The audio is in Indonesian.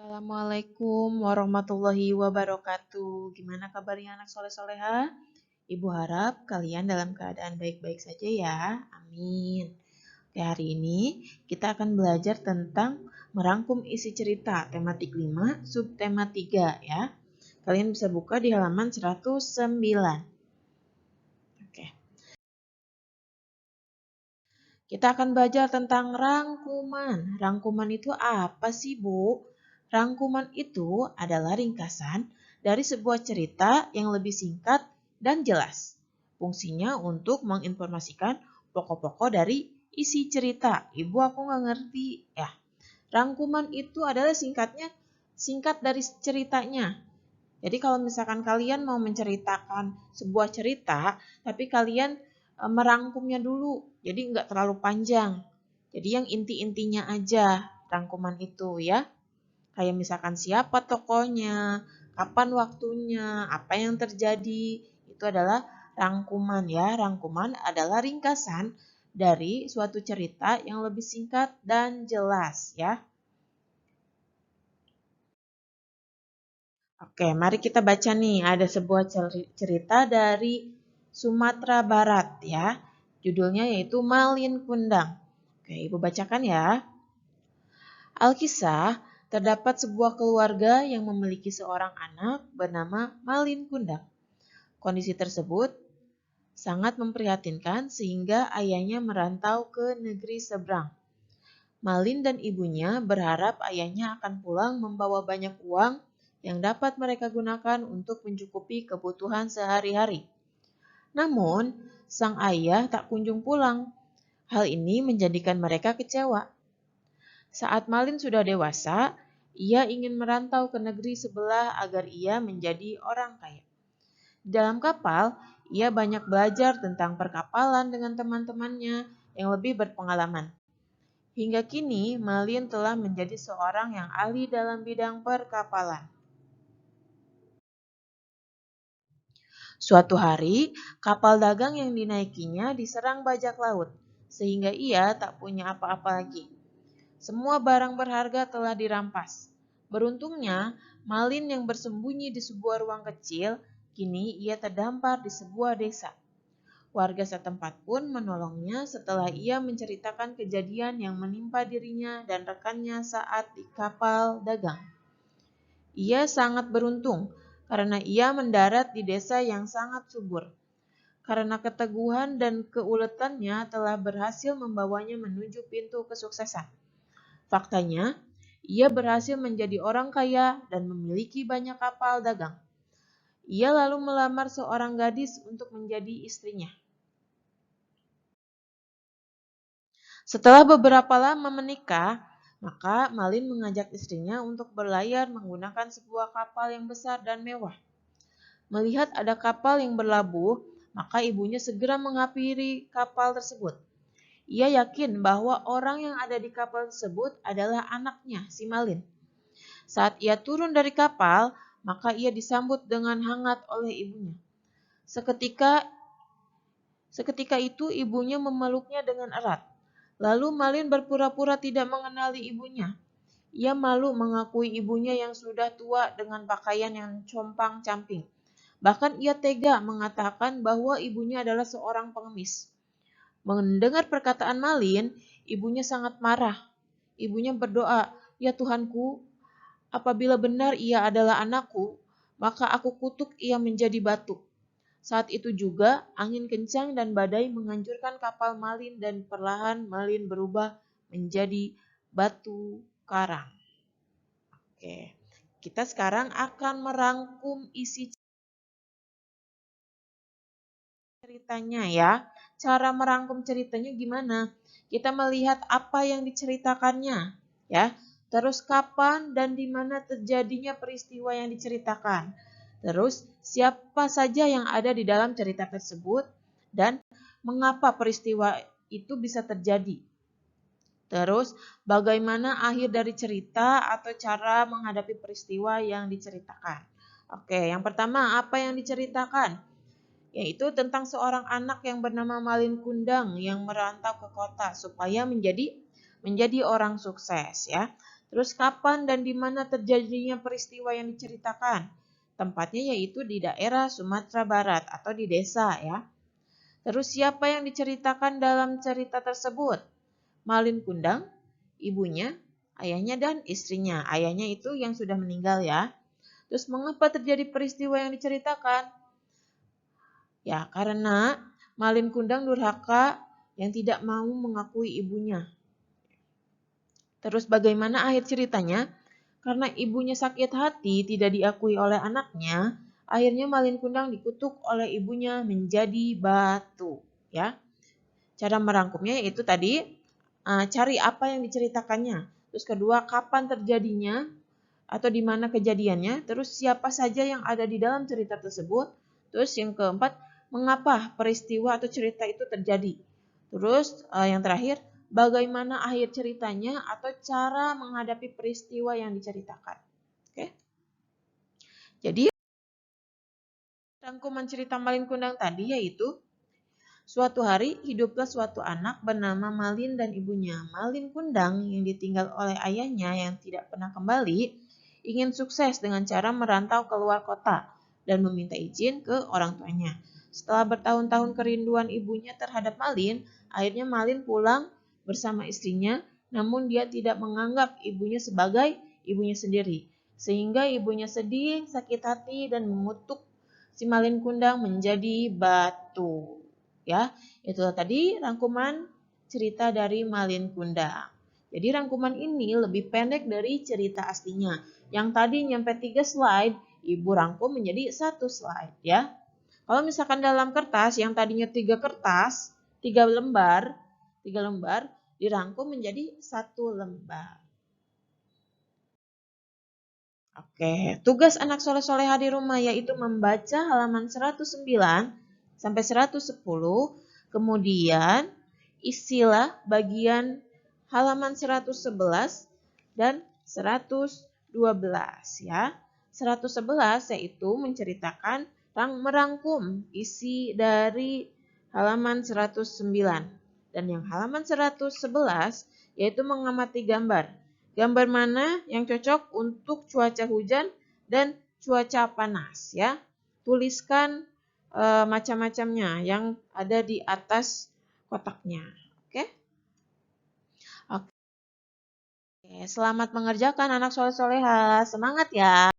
Assalamualaikum warahmatullahi wabarakatuh. Gimana kabarnya anak soleh-soleha? Ibu harap kalian dalam keadaan baik-baik saja ya. Amin. Oke, hari ini kita akan belajar tentang merangkum isi cerita tematik 5, subtema 3 ya. Kalian bisa buka di halaman 109. Oke. Kita akan belajar tentang rangkuman. Rangkuman itu apa sih, Bu? Rangkuman itu adalah ringkasan dari sebuah cerita yang lebih singkat dan jelas. Fungsinya untuk menginformasikan pokok-pokok dari isi cerita. Ibu, aku nggak ngerti. Ya, rangkuman itu adalah singkat dari ceritanya. Jadi kalau misalkan kalian mau menceritakan sebuah cerita, tapi kalian merangkumnya dulu, jadi nggak terlalu panjang. Jadi yang inti-intinya aja rangkuman itu ya. Kayak misalkan siapa tokohnya, kapan waktunya, apa yang terjadi, itu adalah rangkuman ya. Rangkuman adalah ringkasan dari suatu cerita yang lebih singkat dan jelas ya. Oke, mari kita baca nih. Ada sebuah cerita dari Sumatera Barat ya. Judulnya yaitu Malin Kundang. Oke, Ibu bacakan ya. Alkisah, terdapat sebuah keluarga yang memiliki seorang anak bernama Malin Kundang. Kondisi tersebut sangat memprihatinkan sehingga ayahnya merantau ke negeri seberang. Malin dan ibunya berharap ayahnya akan pulang membawa banyak uang yang dapat mereka gunakan untuk mencukupi kebutuhan sehari-hari. Namun, sang ayah tak kunjung pulang. Hal ini menjadikan mereka kecewa. Saat Malin sudah dewasa, ia ingin merantau ke negeri sebelah agar ia menjadi orang kaya. Dalam kapal, ia banyak belajar tentang perkapalan dengan teman-temannya yang lebih berpengalaman. Hingga kini, Malin telah menjadi seorang yang ahli dalam bidang perkapalan. Suatu hari, kapal dagang yang dinaikinya diserang bajak laut, sehingga ia tak punya apa-apa lagi. Semua barang berharga telah dirampas. Beruntungnya, Malin yang bersembunyi di sebuah ruang kecil, kini ia terdampar di sebuah desa. Warga setempat pun menolongnya setelah ia menceritakan kejadian yang menimpa dirinya dan rekannya saat di kapal dagang. Ia sangat beruntung karena ia mendarat di desa yang sangat subur. Karena keteguhan dan keuletannya telah berhasil membawanya menuju pintu kesuksesan. Faktanya, ia berhasil menjadi orang kaya dan memiliki banyak kapal dagang. Ia lalu melamar seorang gadis untuk menjadi istrinya. Setelah beberapa lama menikah, maka Malin mengajak istrinya untuk berlayar menggunakan sebuah kapal yang besar dan mewah. Melihat ada kapal yang berlabuh, maka ibunya segera menghampiri kapal tersebut. Ia yakin bahwa orang yang ada di kapal tersebut adalah anaknya, si Malin. Saat ia turun dari kapal, maka ia disambut dengan hangat oleh ibunya. Seketika itu ibunya memeluknya dengan erat. Lalu Malin berpura-pura tidak mengenali ibunya. Ia malu mengakui ibunya yang sudah tua dengan pakaian yang compang-camping. Bahkan ia tega mengatakan bahwa ibunya adalah seorang pengemis. Mendengar perkataan Malin, ibunya sangat marah. Ibunya berdoa, "Ya Tuhanku, apabila benar ia adalah anakku, maka aku kutuk ia menjadi batu." Saat itu juga angin kencang dan badai menghancurkan kapal Malin dan perlahan Malin berubah menjadi batu karang. Oke, kita sekarang akan merangkum isi ceritanya ya. Cara merangkum ceritanya gimana? Kita melihat apa yang diceritakannya ya. Terus kapan dan di mana terjadinya peristiwa yang diceritakan. Terus siapa saja yang ada di dalam cerita tersebut dan mengapa peristiwa itu bisa terjadi. Terus bagaimana akhir dari cerita atau cara menghadapi peristiwa yang diceritakan. Oke, yang pertama apa yang diceritakan? Yaitu tentang seorang anak yang bernama Malin Kundang yang merantau ke kota supaya menjadi orang sukses ya. Terus kapan dan di mana terjadinya peristiwa yang diceritakan? Tempatnya yaitu di daerah Sumatera Barat atau di desa ya. Terus siapa yang diceritakan dalam cerita tersebut? Malin Kundang, ibunya, ayahnya dan istrinya. Ayahnya itu yang sudah meninggal ya. Terus mengapa terjadi peristiwa yang diceritakan? Ya, karena Malin Kundang durhaka yang tidak mau mengakui ibunya. Terus bagaimana akhir ceritanya? Karena ibunya sakit hati tidak diakui oleh anaknya, akhirnya Malin Kundang dikutuk oleh ibunya menjadi batu. Ya, cara merangkumnya yaitu tadi cari apa yang diceritakannya. Terus kedua, kapan terjadinya atau di mana kejadiannya. Terus siapa saja yang ada di dalam cerita tersebut. Terus yang keempat, mengapa peristiwa atau cerita itu terjadi. Terus yang terakhir, bagaimana akhir ceritanya atau cara menghadapi peristiwa yang diceritakan. Oke. Jadi rangkuman cerita Malin Kundang tadi yaitu suatu hari hiduplah suatu anak bernama Malin dan ibunya. Malin Kundang yang ditinggal oleh ayahnya yang tidak pernah kembali ingin sukses dengan cara merantau keluar kota dan meminta izin ke orang tuanya. Setelah bertahun-tahun kerinduan ibunya terhadap Malin, akhirnya Malin pulang bersama istrinya, namun dia tidak menganggap ibunya sebagai ibunya sendiri. Sehingga ibunya sedih, sakit hati, dan mengutuk si Malin Kundang menjadi batu. Ya, itulah tadi rangkuman cerita dari Malin Kundang. Jadi rangkuman ini lebih pendek dari cerita aslinya. Yang tadi nyampe 3 slide, Ibu rangkum menjadi 1 slide ya. Kalau misalkan dalam kertas yang tadinya 3 kertas, 3 lembar, 3 lembar dirangkum menjadi 1 lembar. Oke, tugas anak soleh-soleha di rumah yaitu membaca halaman 109 sampai 110, kemudian isilah bagian halaman 111 dan 112 ya. 111 yaitu menceritakan merangkum isi dari halaman 109 dan yang halaman 111 yaitu mengamati gambar. Gambar mana yang cocok untuk cuaca hujan dan cuaca panas ya. Tuliskan macam-macamnya yang ada di atas kotaknya. Oke? Oke, selamat mengerjakan anak soleh-soleha. Semangat ya.